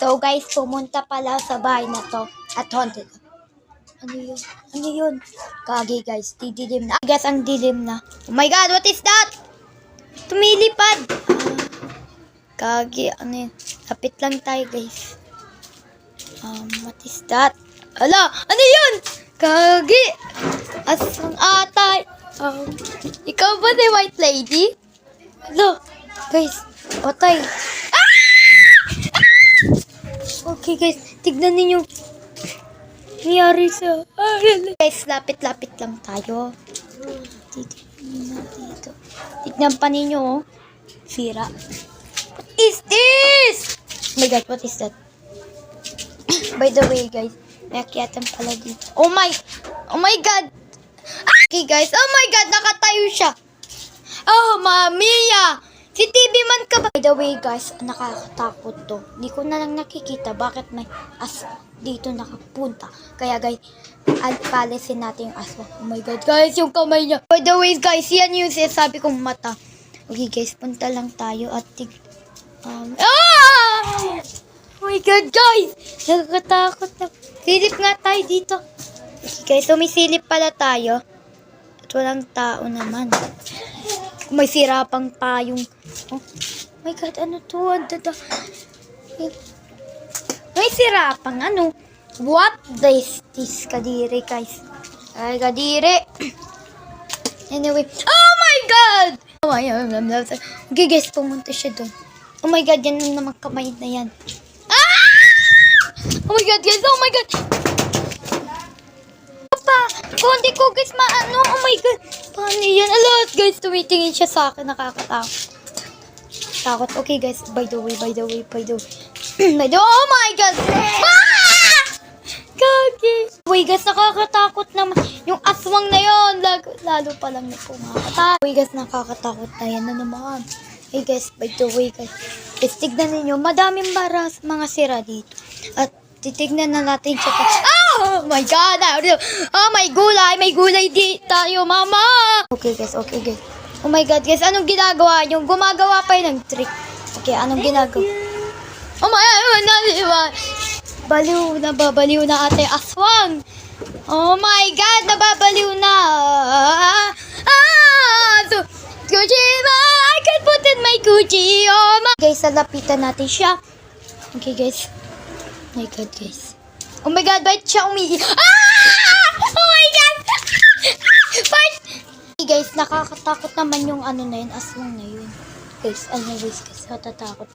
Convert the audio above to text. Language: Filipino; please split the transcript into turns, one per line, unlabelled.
So guys, pumunta pala sa bahay na to at haunted. Ano yun? Ano yun? Kagi guys, didilim na. Guys, ang dilim na. Oh my god, what is that? Tumilipad. Kagi, ano yun? Lapit lang tayo guys. What is that? Ala, ano yun? Kagi. Asang atay. Ikaw ba the white lady? Ala, guys, otay. Okay guys, tignan ninyo. Nangyari sa... Guys, lapit-lapit lang tayo. Tignan pa ninyo, oh. Sira. What is this? Oh my god, what is that? By the way, guys, may akyatan pala dito. Oh my god. Okay, guys. Oh my god, nakatayo siya. Oh, Mamiya. Si TV man ka ba? By the way, guys, nakakatakot to. Hindi ko na lang nakikita bakit may aswang dito nakapunta. Kaya, guys, palisin natin yung aswang. Oh my god, guys, yung kamay niya. By the way, guys, yan yung sinasabi kong mata. Okay, guys, punta lang tayo at Oh my god, guys! Nakakatakot na. Silip nga tayo dito. Okay, guys, so may silip pala tayo. At walang tao naman. May sira pang payong. Oh my god, ano to? May sira pang ano? What is this? Kadiri, guys. Ay, kadiri. Anyway. Oh my god! Oh my god. Okay, guys, pumunta siya doon. Oh my god, yan naman kamay na yan. Oh my god, guys. Oh my god. Kung hindi ko guys maano, oh my god, paano yan? Alot guys, tumitingin siya sa akin, nakakatakot. Takot. Okay guys, by the way. Oh my god! Kagi. Wait guys, nakakatakot naman. Yung aswang na yon, lalo pa lang na kumakatakot. Wait guys, nakakatakot na yan na naman. Hey guys, by the way guys, tignan ninyo, madaming baras mga sira dito. At titignan na natin siya. Oh my god! Oh my gulay! May gulay di tayo, mama! Okay guys. Oh my god guys, anong ginagawa nyo? Gumagawa pa yun ng trick. Okay, anong ginagawa? Oh my god! Nababaliw na ate aswang! Oh my god! Nababaliw na! So, Gucci, I can put in my Gucci! Oh my... Guys, lapitan natin siya. Okay guys. Oh my god guys. Oh my god, bakit siya Oh my god! Hey guys, nakakatakot naman yung ano na yun, aswang na yun. Guys, anyways, guys, natatakot.